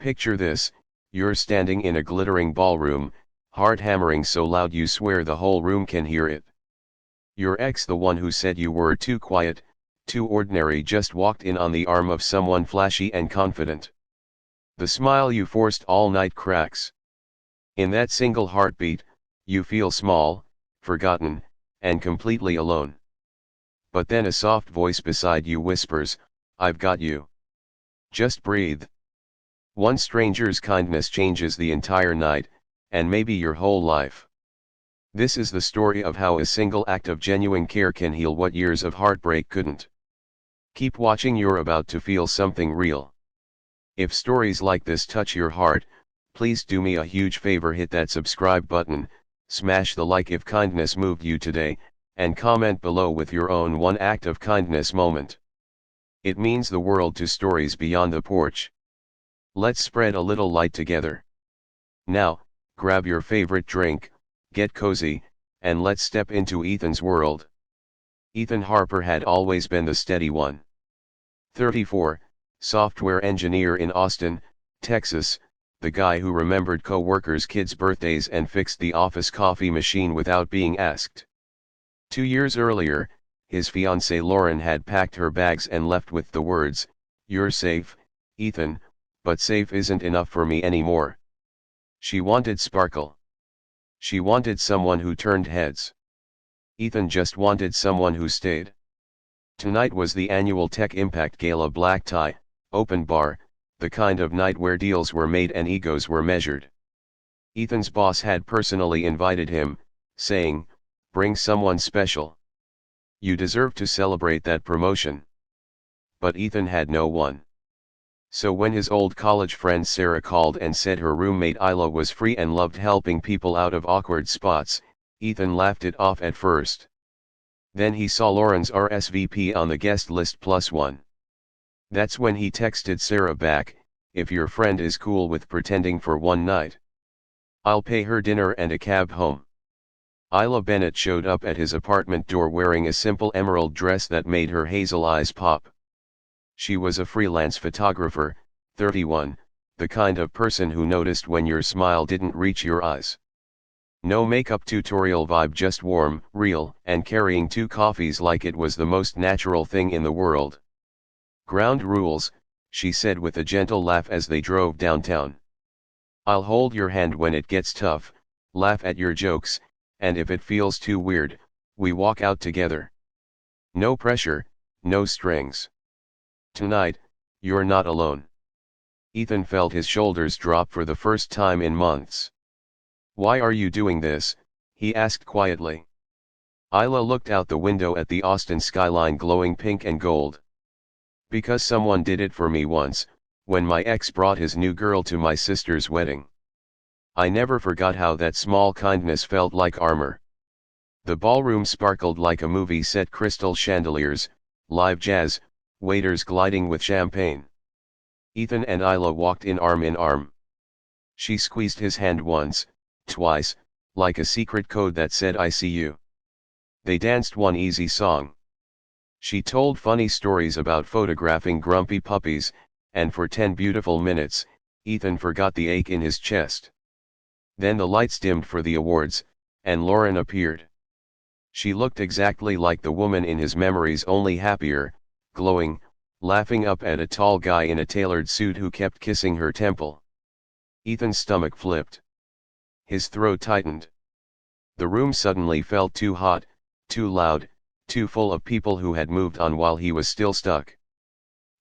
Picture this, you're standing in a glittering ballroom, heart hammering so loud you swear the whole room can hear it. Your ex, the one who said you were too quiet, too ordinary, just walked in on the arm of someone flashy and confident. The smile you forced all night cracks. In that single heartbeat, you feel small, forgotten, and completely alone. But then a soft voice beside you whispers, "I've got you. Just breathe." One stranger's kindness changes the entire night, and maybe your whole life. This is the story of how a single act of genuine care can heal what years of heartbreak couldn't. Keep watching, you're about to feel something real. If stories like this touch your heart, please do me a huge favor, hit that subscribe button, smash the like if kindness moved you today, and comment below with your own one act of kindness moment. It means the world to Stories Beyond the Porch. Let's spread a little light together. Now, grab your favorite drink, get cozy, and let's step into Ethan's world. Ethan Harper had always been the steady one. 34, software engineer in Austin, Texas, the guy who remembered co-workers' kids' birthdays and fixed the office coffee machine without being asked. 2 years earlier, his fiancée Lauren had packed her bags and left with the words, "You're safe, Ethan, but safe isn't enough for me anymore." She wanted sparkle. She wanted someone who turned heads. Ethan just wanted someone who stayed. Tonight was the annual Tech Impact Gala, black tie, open bar, the kind of night where deals were made and egos were measured. Ethan's boss had personally invited him, saying, "Bring someone special. You deserve to celebrate that promotion." But Ethan had no one. So when his old college friend Sarah called and said her roommate Isla was free and loved helping people out of awkward spots, Ethan laughed it off at first. Then he saw Lauren's RSVP on the guest list +1. That's when he texted Sarah back, "If your friend is cool with pretending for one night, I'll pay her dinner and a cab home." Isla Bennett showed up at his apartment door wearing a simple emerald dress that made her hazel eyes pop. She was a freelance photographer, 31, the kind of person who noticed when your smile didn't reach your eyes. No makeup tutorial vibe, just warm, real, and carrying 2 coffees like it was the most natural thing in the world. "Ground rules," she said with a gentle laugh as they drove downtown. "I'll hold your hand when it gets tough, laugh at your jokes, and if it feels too weird, we walk out together. No pressure, no strings. Tonight, you're not alone." Ethan felt his shoulders drop for the first time in months. "Why are you doing this?" he asked quietly. Isla looked out the window at the Austin skyline glowing pink and gold. "Because someone did it for me once, when my ex brought his new girl to my sister's wedding. I never forgot how that small kindness felt like armor." The ballroom sparkled like a movie set, crystal chandeliers, live jazz, waiters gliding with champagne. Ethan and Isla walked in arm. She squeezed his hand once, twice, like a secret code that said, "I see you." They danced one easy song. She told funny stories about photographing grumpy puppies, and for 10 beautiful minutes, Ethan forgot the ache in his chest. Then the lights dimmed for the awards, and Lauren appeared. She looked exactly like the woman in his memories, only happier, glowing, laughing up at a tall guy in a tailored suit who kept kissing her temple. Ethan's stomach flipped. His throat tightened. The room suddenly felt too hot, too loud, too full of people who had moved on while he was still stuck.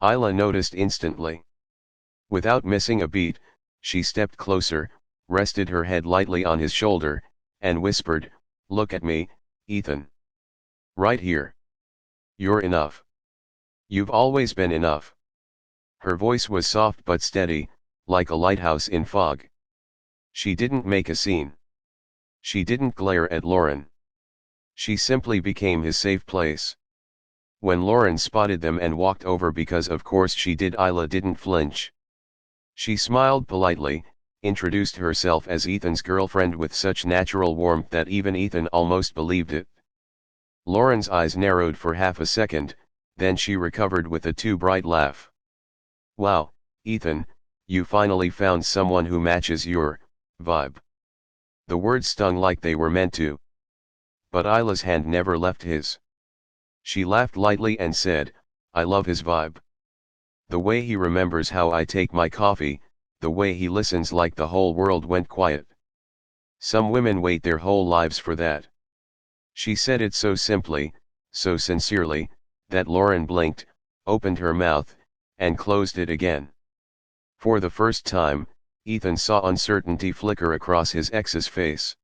Isla noticed instantly. Without missing a beat, she stepped closer, rested her head lightly on his shoulder, and whispered, "Look at me, Ethan. Right here. You're enough. You've always been enough." Her voice was soft but steady, like a lighthouse in fog. She didn't make a scene. She didn't glare at Lauren. She simply became his safe place. When Lauren spotted them and walked over, because of course she did, Isla didn't flinch. She smiled politely, introduced herself as Ethan's girlfriend with such natural warmth that even Ethan almost believed it. Lauren's eyes narrowed for half a second, then she recovered with a too bright laugh. "Wow, Ethan, You finally found someone who matches your vibe. The words stung like they were meant to. But Isla's hand never left his. She laughed lightly and said, I love his vibe. The way he remembers how I take my coffee, the way he listens like the whole world went quiet. Some women wait their whole lives for that. She said it so simply, so sincerely, that Lauren blinked, opened her mouth, and closed it again. For the first time, Ethan saw uncertainty flicker across his ex's face.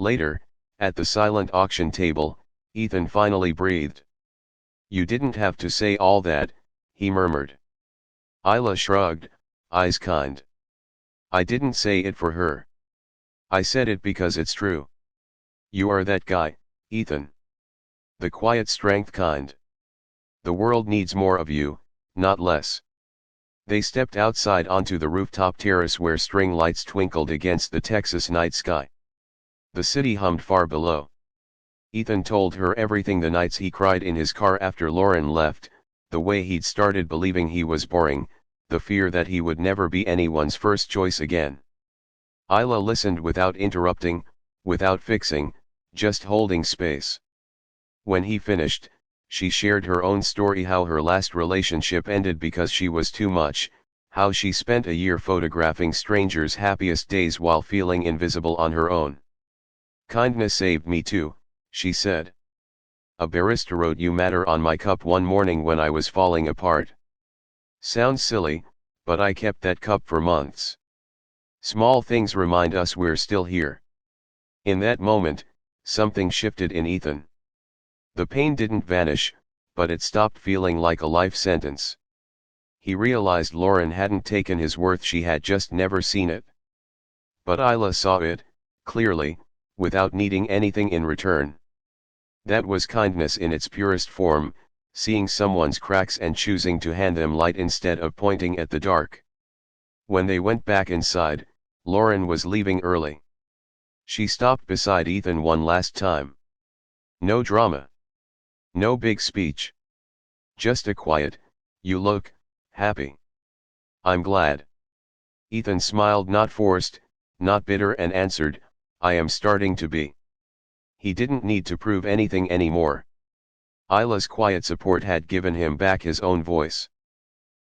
Later, at the silent auction table, Ethan finally breathed. You didn't have to say all that, he murmured. Isla shrugged, eyes kind. I didn't say it for her. I said it because it's true. You are that guy, Ethan. The quiet strength kind. The world needs more of you, not less. They stepped outside onto the rooftop terrace where string lights twinkled against the Texas night sky. The city hummed far below. Ethan told her everything, the nights he cried in his car after Lauren left, the way he'd started believing he was boring, the fear that he would never be anyone's first choice again. Isla listened without interrupting, without fixing, just holding space. When he finished, she shared her own story, how her last relationship ended because she was too much, how she spent a year photographing strangers' happiest days while feeling invisible on her own. Kindness saved me too, she said. A barista wrote "You matter" on my cup one morning when I was falling apart. Sounds silly, but I kept that cup for months. Small things remind us we're still here. In that moment, something shifted in Ethan. The pain didn't vanish, but it stopped feeling like a life sentence. He realized Lauren hadn't taken his worth, she had just never seen it. But Isla saw it, clearly, without needing anything in return. That was kindness in its purest form, seeing someone's cracks and choosing to hand them light instead of pointing at the dark. When they went back inside, Lauren was leaving early. She stopped beside Ethan one last time. No drama. No big speech. Just a quiet, "You look happy." "I'm glad." Ethan smiled, not forced, not bitter, and answered, "I am starting to be." He didn't need to prove anything anymore. Isla's quiet support had given him back his own voice.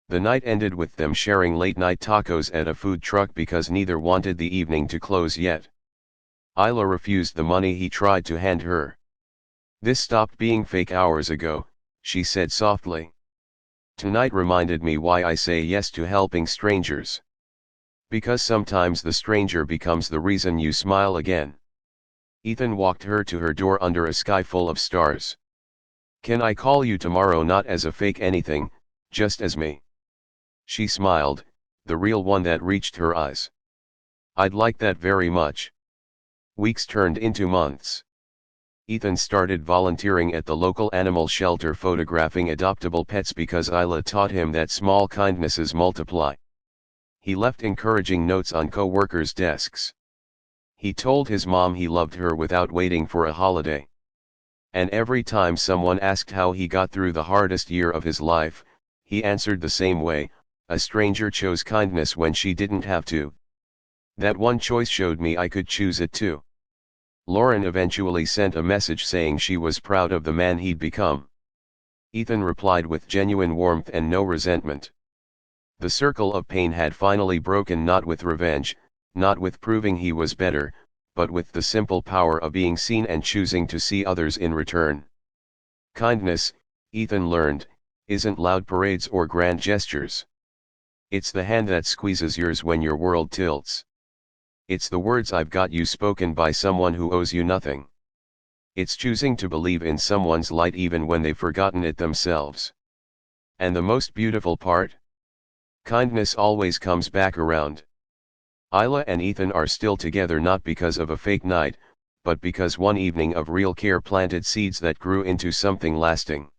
The night ended with them sharing late-night tacos at a food truck because neither wanted the evening to close yet. Isla refused the money he tried to hand her. "This stopped being fake hours ago," she said softly. "Tonight reminded me why I say yes to helping strangers. Because sometimes the stranger becomes the reason you smile again." Ethan walked her to her door under a sky full of stars. "Can I call you tomorrow, not as a fake anything, just as me?" She smiled, the real one that reached her eyes. "I'd like that very much." Weeks turned into months. Ethan started volunteering at the local animal shelter, photographing adoptable pets because Isla taught him that small kindnesses multiply. He left encouraging notes on co-workers' desks. He told his mom he loved her without waiting for a holiday. And every time someone asked how he got through the hardest year of his life, he answered the same way: a stranger chose kindness when she didn't have to. That one choice showed me I could choose it too. Lauren eventually sent a message saying she was proud of the man he'd become. Ethan replied with genuine warmth and no resentment. The circle of pain had finally broken, not with revenge, not with proving he was better, but with the simple power of being seen and choosing to see others in return. Kindness, Ethan learned, isn't loud parades or grand gestures. It's the hand that squeezes yours when your world tilts. It's the words "I've got you" spoken by someone who owes you nothing. It's choosing to believe in someone's light even when they've forgotten it themselves. And the most beautiful part? Kindness always comes back around. Isla and Ethan are still together not because of a fake night, but because one evening of real care planted seeds that grew into something lasting.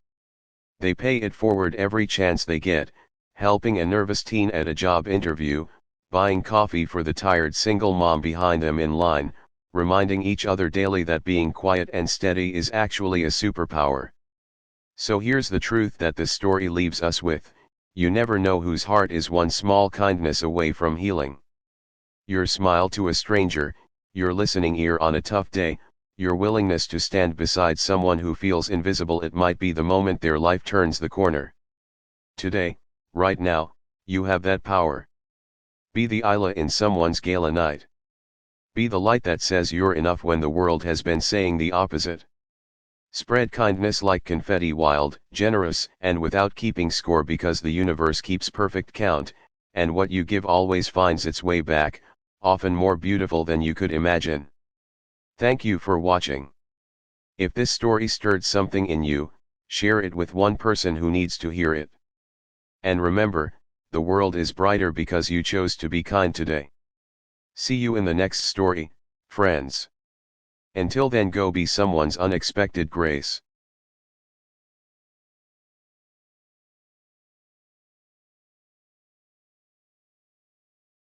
They pay it forward every chance they get, helping a nervous teen at a job interview, buying coffee for the tired single mom behind them in line, reminding each other daily that being quiet and steady is actually a superpower. So here's the truth that this story leaves us with: You never know whose heart is one small kindness away from healing. Your smile to a stranger, your listening ear on a tough day, your willingness to stand beside someone who feels invisible, it might be the moment their life turns the corner. Today, right now, you have that power. Be the Isla in someone's gala night. Be the light that says you're enough when the world has been saying the opposite. Spread kindness like confetti, wild, generous, and without keeping score, because the universe keeps perfect count, and what you give always finds its way back, often more beautiful than you could imagine. Thank you for watching. If this story stirred something in you, share it with one person who needs to hear it. And remember, the world is brighter because you chose to be kind today. See you in the next story, friends. Until then, go be someone's unexpected grace.